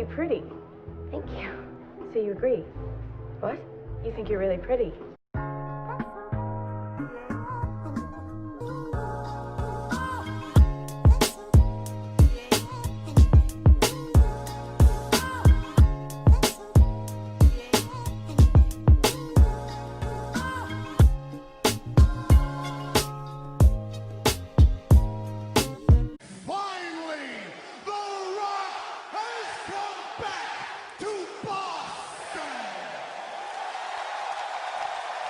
really pretty. Thank you. So you agree? What? You think you're really pretty?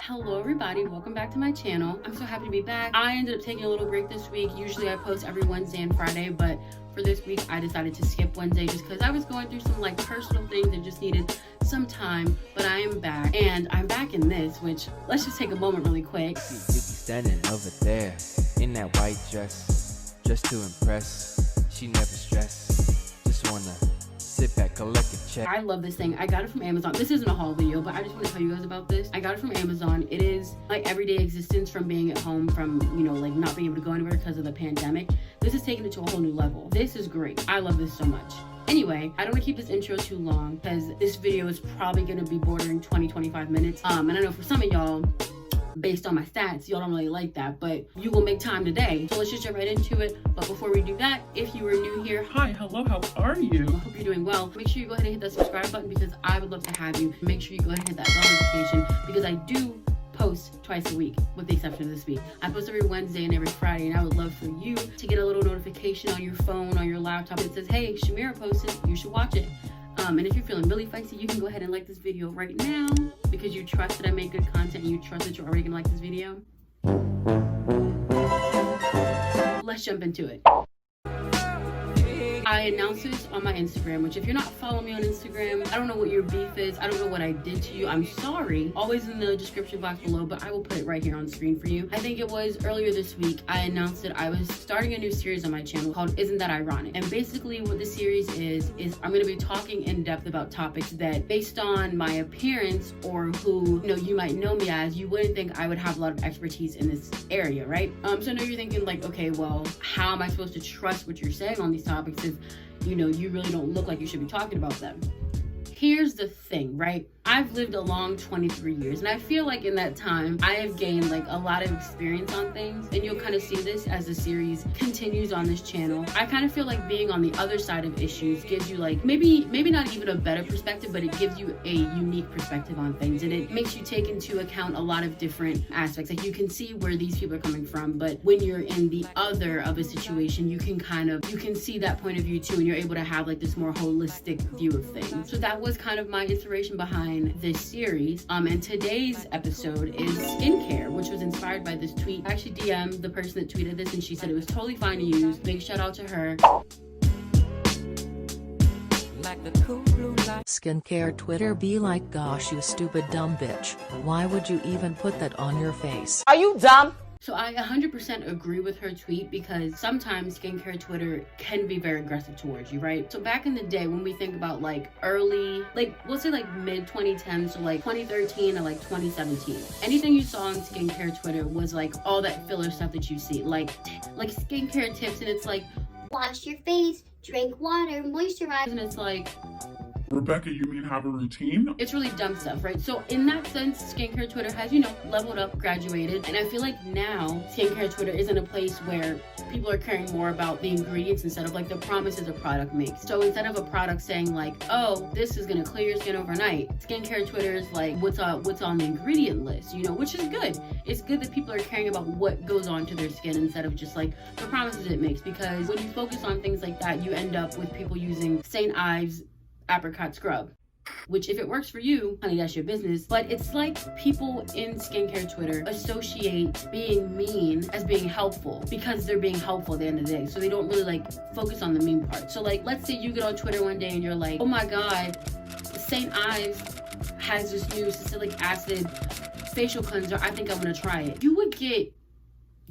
Hello everybody, welcome back to my channel. I'm so happy to be back. I ended up taking a little break this week. Usually I post every Wednesday and Friday, but for this week I decided to skip Wednesday just because I was going through some like personal things and just needed some time. But I am back, and I'm back in this, which let's just take a moment really quick. You standing over there in that white dress, just to impress. She never stress, just wanna sit back, collect a check. I love this thing. I got it from Amazon. This isn't a haul video, but I just want to tell you guys about this. I got it from Amazon. It is my everyday existence from being at home, from, you know, like not being able to go anywhere because of the pandemic. This is taking it to a whole new level. This is great. I love this so much. Anyway, I don't want to keep this intro too long because this video is probably going to be bordering 20-25 minutes. And I know for some of y'all, based on my stats, y'all don't really like that, but you will make time today. So let's just jump right into it. But before we do that, if you are new here, hi, hello, how are you? I hope you're doing well. Make sure you go ahead and hit that subscribe button because I would love to have you. Make sure you go ahead and hit that bell notification because I do post twice a week, with the exception of this week. I post every Wednesday and every Friday, and I would love for you to get a little notification on your phone, on your laptop that says, hey, Shamira posted, you should watch it. And if you're feeling really feisty, you can go ahead and like this video right now because you trust that I make good content and you trust that you're already gonna like this video. Let's jump into it. I announced this on my Instagram, which if you're not following me on Instagram, I don't know what your beef is. I don't know what I did to you. I'm sorry. Always in the description box below, but I will put it right here on screen for you. I think it was earlier this week, I announced that I was starting a new series on my channel called Isn't That Ironic? And basically what the series is I'm going to be talking in depth about topics that based on my appearance or who, you know, you might know me as, you wouldn't think I would have a lot of expertise in this area, right? So I know you're thinking like, okay, well, how am I supposed to trust what you're saying on these topics if, you know, you really don't look like you should be talking about them? Here's the thing, right? I've lived a long 23 years, and I feel like in that time, I have gained like a lot of experience on things, and you'll kind of see this as the series continues on this channel. I kind of feel like being on the other side of issues gives you like, maybe not even a better perspective, but it gives you a unique perspective on things, and it makes you take into account a lot of different aspects. Like you can see where these people are coming from, but when you're in the other of a situation, you can see that point of view too, and you're able to have like this more holistic view of things. So that was kind of my inspiration behind this series. And today's episode is skincare, which was inspired by this tweet. I actually DM'd the person that tweeted this, and she said it was totally fine to use. Big shout out to her. Skincare Twitter be like, gosh, you stupid dumb bitch. Why would you even put that on your face? Are you dumb? So I 100% agree with her tweet because sometimes skincare Twitter can be very aggressive towards you, right? So back in the day when we think about like early, like we'll say like mid 2010s, so like 2013 or like 2017, anything you saw on skincare Twitter was like all that filler stuff that you see, like skincare tips, and it's like, wash your face, drink water, moisturize, and it's like, Rebecca, you mean have a routine? it's really dumb stuff, right? So in that sense, skincare Twitter has, you know, leveled up, graduated. And I feel like now skincare Twitter is in a place where people are caring more about the ingredients instead of like the promises a product makes. So instead of a product saying like, oh, this is gonna clear your skin overnight, skincare Twitter is like, what's on the ingredient list, you know, which is good. It's good that people are caring about what goes on to their skin instead of just like the promises it makes, because when you focus on things like that, you end up with people using St. Ives apricot scrub, which if it works for you, honey, that's your business. But it's like people in skincare Twitter associate being mean as being helpful because they're being helpful at the end of the day. So they don't really like focus on the mean part. So like, let's say you get on Twitter one day and you're like, oh my God, St. Ives has this new salicylic acid facial cleanser. I think I'm gonna try it. You would get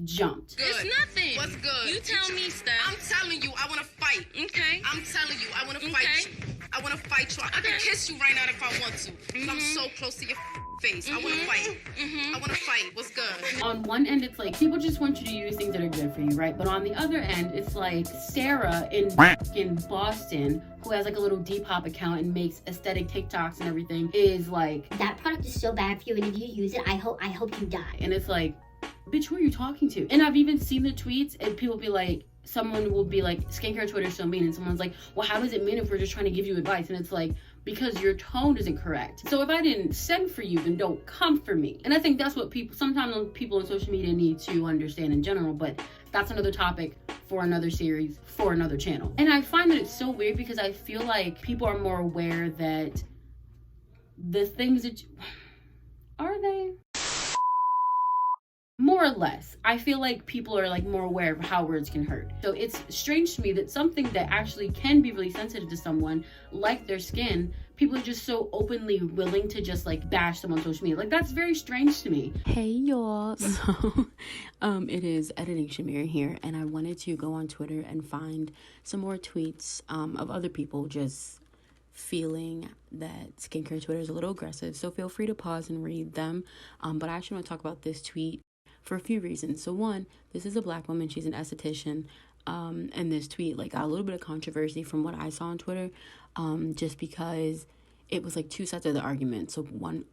jumped. Good. It's nothing. What's good? You tell me stuff. I'm telling you, I want to fight. Okay. I'm telling you, I want to Okay. fight you. I want to fight you. I could kiss you right now if I want to. I'm so close to your face. I want to fight. I want to fight. What's good? On one end, it's like people just want you to use things that are good for you, right? But on the other end, it's like Sarah in Boston, who has like a little Depop account and makes aesthetic TikToks and everything, is like, that product is so bad for you, and if you use it, I hope you die. and it's like, bitch, who are you talking to? And I've even seen the tweets, and people be like, someone will be like, skincare Twitter's so mean, and someone's like, well, how does it mean if we're just trying to give you advice? And it's like, because your tone isn't correct. So if I didn't send for you, then don't come for me. And I think that's what sometimes people on social media need to understand in general, but that's another topic for another series, for another channel. And I find that it's so weird because I feel like people are more aware that the things that are they? More or less. I feel like people are like more aware of how words can hurt. So it's strange to me that something that actually can be really sensitive to someone, like their skin, people are just so openly willing to just like bash them on social media. Like, that's very strange to me. Hey y'all. So it is Editing Shamira here, and I wanted to go on Twitter and find some more tweets of other people just feeling that skincare Twitter is a little aggressive. So feel free to pause and read them. But I actually want to talk about this tweet for a few reasons. So one, this is a Black woman. She's an esthetician. And this tweet like got a little bit of controversy from what I saw on Twitter, just because it was like two sides of the argument. So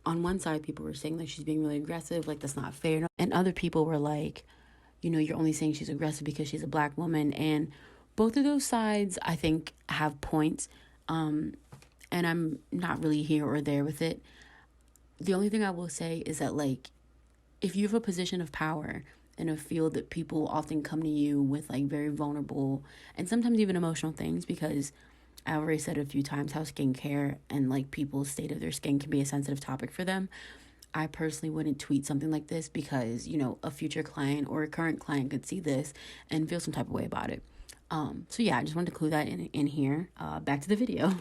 on one side, people were saying like she's being really aggressive, like that's not fair. And other people were like, you know, you're only saying she's aggressive because she's a Black woman. And both of those sides, I think, have points. And I'm not really here or there with it. The only thing I will say is that, like, if you have a position of power in a field that people often come to you with, like, very vulnerable and sometimes even emotional things, because I already said a few times how skincare and, like, people's state of their skin can be a sensitive topic for them. I personally wouldn't tweet something like this because, you know, a future client or a current client could see this and feel some type of way about it. So, yeah, I just wanted to clue that in here. Back to the video.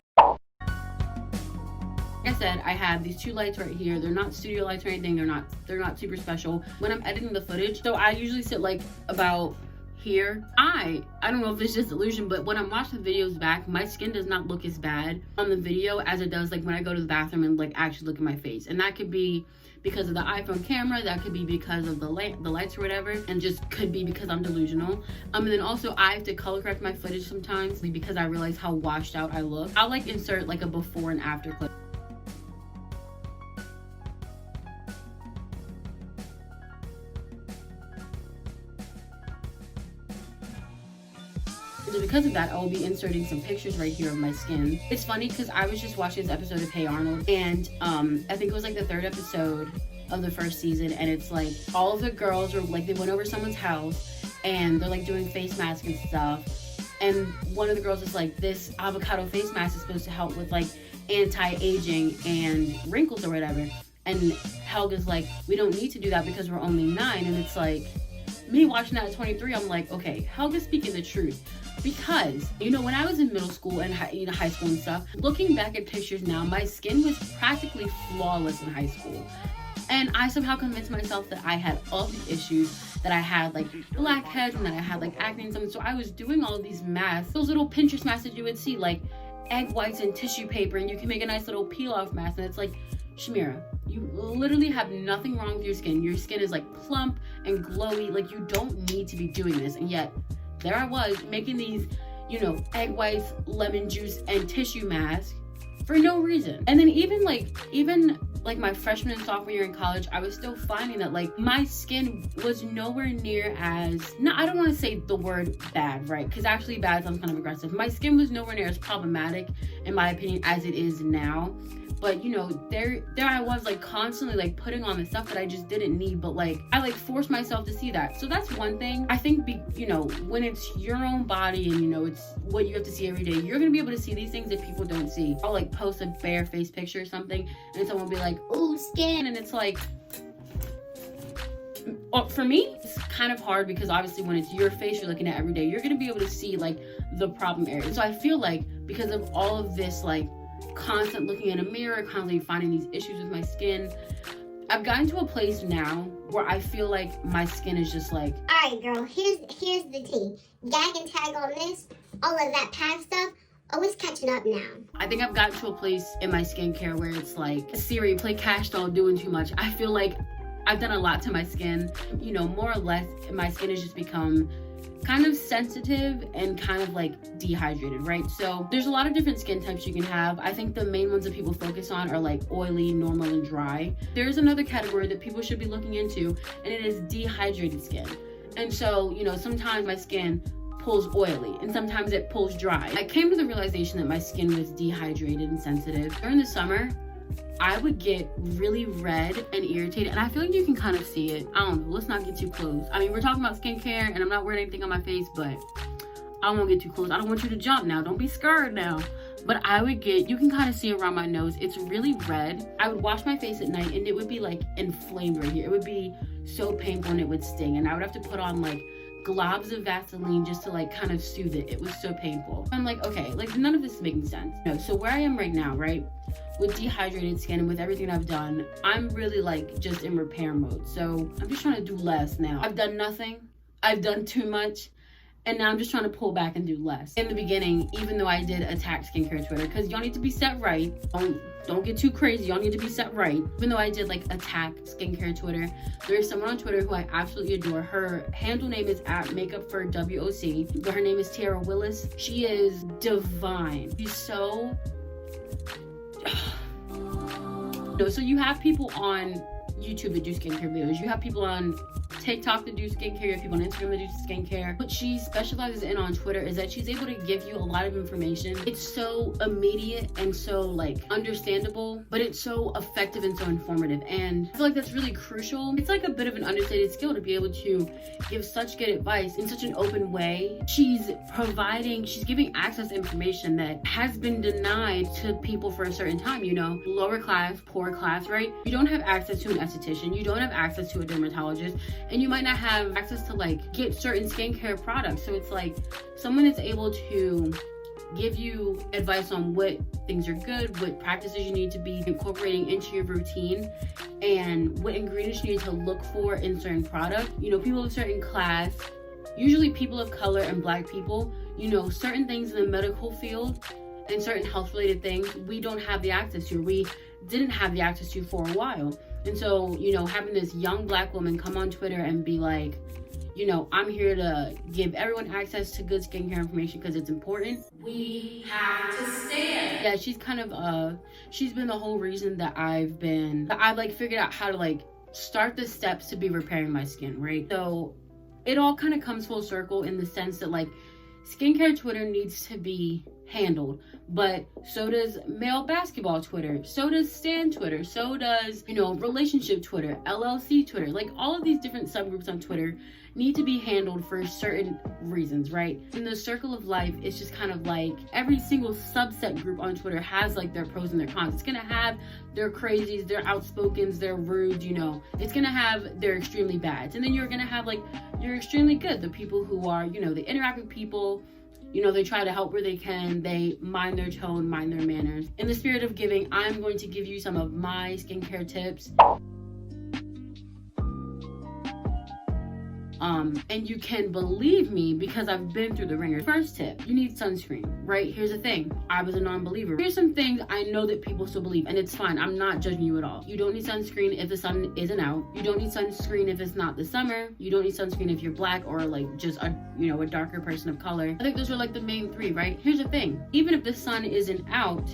Like I said, I have these two lights right here. They're not studio lights or anything. They're not super special. When I'm editing the footage, so I usually sit like about here. I don't know if it's just illusion, but when I'm watching the videos back, my skin does not look as bad on the video as it does like when I go to the bathroom and like actually look at my face. And that could be because of the iPhone camera, that could be because of the lights or whatever, and just could be because I'm delusional. And then also I have to color correct my footage sometimes because I realize how washed out I look. I'll like insert like a before and after clip. So because of that, I will be inserting some pictures right here of my skin. It's funny because I was just watching this episode of Hey Arnold, and I think it was like the 3rd episode of the 1st season, and it's like all of the girls are like, they went over someone's house and they're like doing face masks and stuff, and one of the girls is like, this avocado face mask is supposed to help with like anti-aging and wrinkles or whatever, and Helga's like, we don't need to do that because we're only 9. And it's like, me watching that at 23, I'm like, okay, Helga's speaking the truth. Because, you know, when I was in middle school and high school and stuff, looking back at pictures now, my skin was practically flawless in high school. And I somehow convinced myself that I had all these issues, that I had like blackheads and that I had like acne and something. So I was doing all of these masks, those little Pinterest masks that you would see, like egg whites and tissue paper, and you can make a nice little peel off mask. And it's like, Shamira, you literally have nothing wrong with your skin. Your skin is like plump and glowy. Like, you don't need to be doing this. And yet there I was making these, you know, egg whites, lemon juice, and tissue masks for no reason. And then even like my freshman and sophomore year in college, I was still finding that like my skin was nowhere near as, no, I don't want to say the word bad, right? Because actually bad sounds kind of aggressive. My skin was nowhere near as problematic, in my opinion, as it is now. But, you know, there I was like constantly like putting on the stuff that I just didn't need, but like I like forced myself to see that. So that's one thing. I think, you know, when it's your own body and, you know, it's what you have to see every day, you're gonna be able to see these things that people don't see. I'll like post a bare face picture or something and someone will be like, oh, skin, and it's like, for me, it's kind of hard because obviously when it's your face you're looking at every day, you're gonna be able to see like the problem areas. So I feel like because of all of this like constant looking in a mirror, constantly finding these issues with my skin, I've gotten to a place now where I feel like my skin is just like, alright girl, here's the tea. Gag and tag on this, all of that past stuff, Always catching up now. I think I've gotten to a place in my skincare where it's like, Siri, play Cash Doll, doing too much. I feel like I've done a lot to my skin. You know, more or less, my skin has just become kind of sensitive and kind of like dehydrated, right? So there's a lot of different skin types you can have. I think the main ones that people focus on are like oily, normal, and dry. There's another category that people should be looking into, and it is dehydrated skin. And so, you know, sometimes my skin pulls oily and sometimes it pulls dry. I came to the realization that my skin was dehydrated and sensitive. During the summer, I would get really red and irritated, and I feel like you can kind of see it. I don't know, let's not get too close. I mean, we're talking about skincare and I'm not wearing anything on my face, but I don't want to get too close. I don't want you to jump now. Don't be scared now. But I would get, you can kind of see around my nose, it's really red. I would wash my face at night and it would be like inflamed right here. It would be so painful and it would sting, and I would have to put on like globs of Vaseline just to like kind of soothe it. It was so painful. I'm like, okay, like none of this is making sense. No, so where I am right now, right, with dehydrated skin and with everything I've done, I'm really like just in repair mode. So I'm just trying to do less now. I've done nothing. I've done too much. And now I'm just trying to pull back and do less. In the beginning, even though I did attack skincare Twitter, because y'all need to be set right. Don't get too crazy. Y'all need to be set right. Even though I did like attack skincare Twitter, there's someone on Twitter who I absolutely adore. Her handle name is @makeupforWOC, but her name is Tiara Willis. She is divine. She's so... No, so you have people on YouTube that do skincare videos. You have people on TikTok that do skincare. You have people on Instagram that do skincare. What she specializes in on Twitter is that she's able to give you a lot of information. It's so immediate and so like understandable, but it's so effective and so informative. And I feel like that's really crucial. It's like a bit of an understated skill to be able to give such good advice in such an open way. She's giving access to information that has been denied to people for a certain time, you know, lower class, poor class, right? You don't have access to an esthetician. You don't have access to a dermatologist. And you might not have access to like get certain skincare products. So it's like someone is able to give you advice on what things are good, what practices you need to be incorporating into your routine, and what ingredients you need to look for in certain products. You know, people of a certain class, usually people of color and Black people, you know, certain things in the medical field and certain health related things we don't have the access to. We didn't have the access to for a while. And so, you know, having this young Black woman come on Twitter and be like, you know, I'm here to give everyone access to good skincare information because it's important. We have to stand. Yeah, she's kind of, she's been the whole reason that I've like figured out how to like start the steps to be repairing my skin, right? So it all kind of comes full circle in the sense that like skincare Twitter needs to be handled, but so does male basketball Twitter, so does Stan Twitter, so does, you know, relationship Twitter, LLC Twitter. Like all of these different subgroups on Twitter need to be handled for certain reasons, right? In the circle of life, it's just kind of like every single subset group on Twitter has like their pros and their cons. It's gonna have their crazies, their outspokens, their rude, you know, it's gonna have their extremely bads, and then you're gonna have like your extremely good, the people who are, you know, they interact with people, you know, they try to help where they can, they mind their tone, mind their manners. In the spirit of giving, I'm going to give you some of my skincare tips. And you can believe me because I've been through the ringer. First tip, you need sunscreen, right? Here's the thing, I was a non-believer. Here's some things I know that people still believe, and it's fine. I'm not judging you at all. You don't need sunscreen if the sun isn't out. You don't need sunscreen if it's not the summer. You don't need sunscreen if you're Black or like just a, you know, a darker person of color. I think those are like the main three, right? Here's the thing, even if the sun isn't out,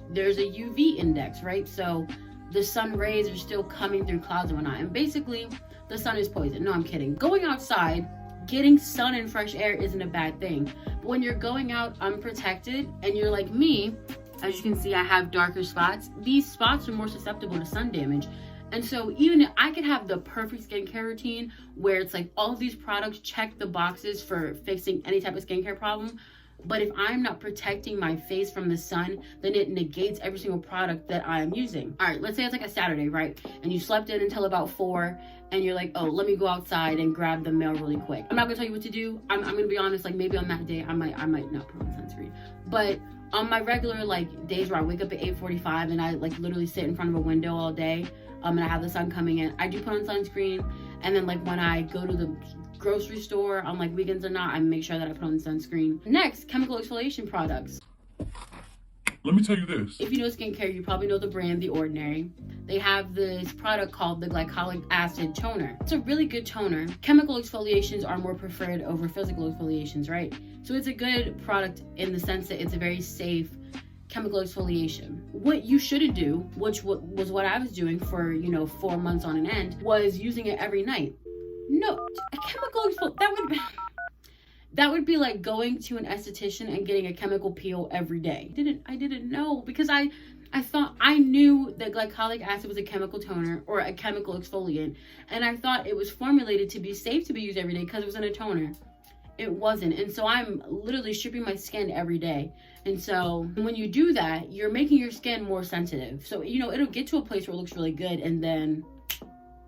there's a UV index, right? So the sun rays are still coming through clouds and whatnot, and basically the sun is poison. No, I'm kidding. Going outside, getting sun and fresh air isn't a bad thing. But when you're going out unprotected and you're like me, as you can see, I have darker spots. These spots are more susceptible to sun damage. And so even if I could have the perfect skincare routine where it's like all of these products check the boxes for fixing any type of skincare problem, but if I'm not protecting my face from the sun, then it negates every single product that I'm using. All right, let's say it's like a Saturday, right? And you slept in until about 4 and you're like, oh, let me go outside and grab the mail really quick. I'm not gonna tell you what to do. I'm gonna be honest, like maybe on that day, I might not put on sunscreen. But on my regular like days where I wake up at 8:45 and I like literally sit in front of a window all day, and I have the sun coming in, I do put on sunscreen. And then like when I go to the grocery store on like weekends or not, I make sure that I put on sunscreen. Next, chemical exfoliation products. Let me tell you this. If you know skincare, you probably know the brand, The Ordinary. They have this product called the glycolic acid toner. It's a really good toner. Chemical exfoliations are more preferred over physical exfoliations, right? So it's a good product in the sense that it's a very safe chemical exfoliation. What you should do, which was what I was doing for, 4 months on end, was using it every night. No, a chemical exfoliation, that would be like going to an esthetician and getting a chemical peel every day. I didn't know, because I thought I knew that glycolic acid was a chemical toner or a chemical exfoliant, and I thought it was formulated to be safe to be used every day because it was in a toner. It wasn't. And so I'm literally stripping my skin every day. And so when you do that, you're making your skin more sensitive. So, it'll get to a place where it looks really good, and then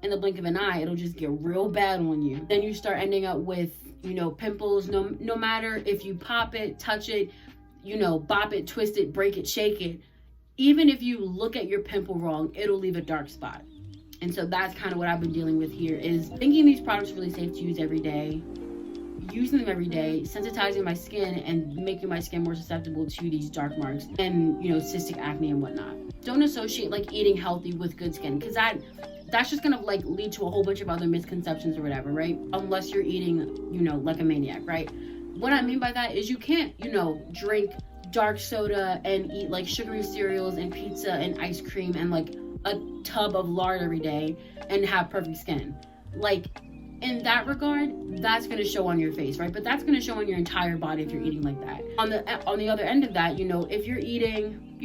in the blink of an eye, it'll just get real bad on you. Then you start ending up with, pimples. No matter if you pop it, touch it, bop it, twist it, break it, shake it. Even if you look at your pimple wrong, it'll leave a dark spot. And so that's kind of what I've been dealing with here, is thinking these products are really safe to use every day, using them every day, sensitizing my skin and making my skin more susceptible to these dark marks and, cystic acne and whatnot. Don't associate like eating healthy with good skin, because that's just gonna like lead to a whole bunch of other misconceptions or whatever, right? Unless you're eating, like a maniac, right? What I mean by that is you can't, drink dark soda and eat like sugary cereals and pizza and ice cream and like a tub of lard every day and have perfect skin. Like, in that regard, that's going to show on your face, right? But that's going to show on your entire body if you're eating like that. On the other end of that, if you're eating,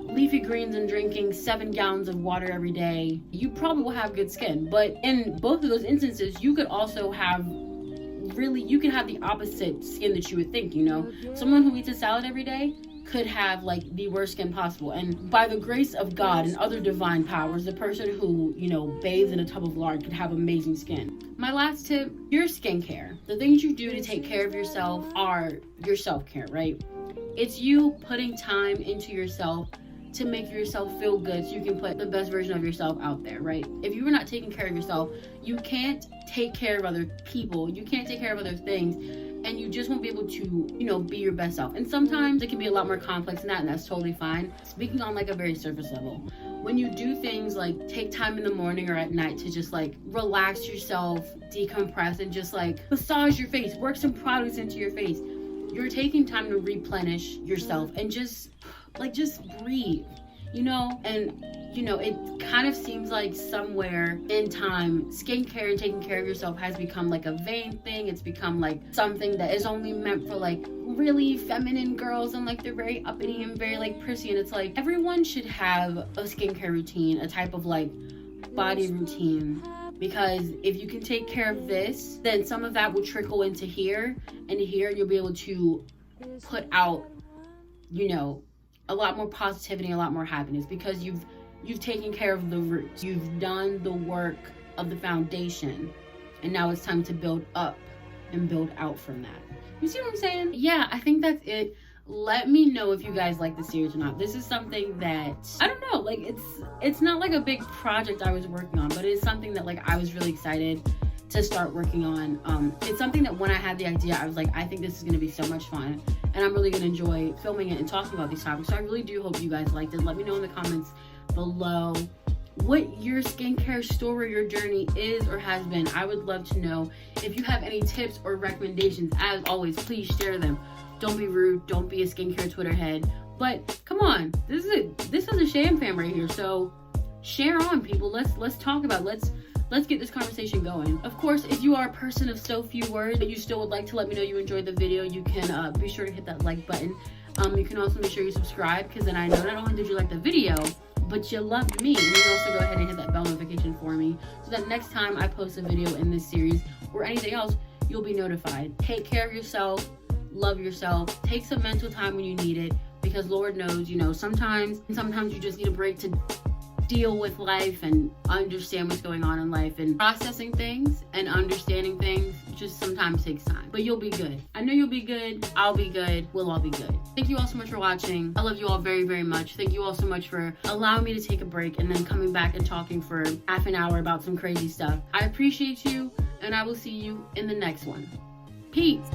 leafy greens and drinking 7 gallons of water every day, you probably will have good skin. But in both of those instances, you could also have you could have the opposite skin that you would think, Someone who eats a salad every day could have like the worst skin possible. And by the grace of God and other divine powers, the person who, bathes in a tub of lard could have amazing skin. My last tip, your skincare. The things you do to take care of yourself are your self-care, right? It's you putting time into yourself to make yourself feel good so you can put the best version of yourself out there, right? If you are not taking care of yourself, you can't take care of other people, you can't take care of other things, and you just won't be able to, be your best self. And sometimes it can be a lot more complex than that, and that's totally fine. Speaking on like a very surface level, when you do things like take time in the morning or at night to just like relax yourself, decompress, and just like massage your face, work some products into your face, you're taking time to replenish yourself and just breathe, and it kind of seems like somewhere in time, skincare and taking care of yourself has become like a vain thing. It's become like something that is only meant for like really feminine girls, and like they're very uppity and very like prissy, and it's like everyone should have a skincare routine, a type of like body routine, because if you can take care of this, then some of that will trickle into here, and here you'll be able to put out, a lot more positivity, a lot more happiness, because you've taken care of the roots, you've done the work of the foundation, and now it's time to build up and build out from that. You see what I'm saying? Yeah, I think that's it. Let me know if you guys like the series or not. This is something that, I don't know, like it's not like a big project I was working on, but it's something that like I was really excited to start working on. It's something that when I had the idea, I was like, I think this is going to be so much fun, and I'm really going to enjoy filming it and talking about these topics. So I really do hope you guys liked it. Let me know in the comments below what your skincare story or journey is or has been. I would love to know. If you have any tips or recommendations, as always, please share them. Don't be rude. Don't be a skincare Twitter head. But come on, this is a sham fam right here. So share on, people. Let's talk about it. Let's get this conversation going. Of course, if you are a person of so few words, but you still would like to let me know you enjoyed the video, you can be sure to hit that like button. You can also make sure you subscribe, because then I know not only did you like the video, but you loved me. And you can also go ahead and hit that bell notification for me, so that next time I post a video in this series or anything else, you'll be notified. Take care of yourself, love yourself, take some mental time when you need it, because Lord knows, sometimes you just need a break to deal with life and understand what's going on in life, and processing things and understanding things just sometimes takes time. But you'll be good. I know you'll be good. I'll be good. We'll all be good. Thank you all so much for watching. I love you all very, very much. Thank you all so much for allowing me to take a break and then coming back and talking for half an hour about some crazy stuff. I appreciate you, and I will see you in the next one. Peace.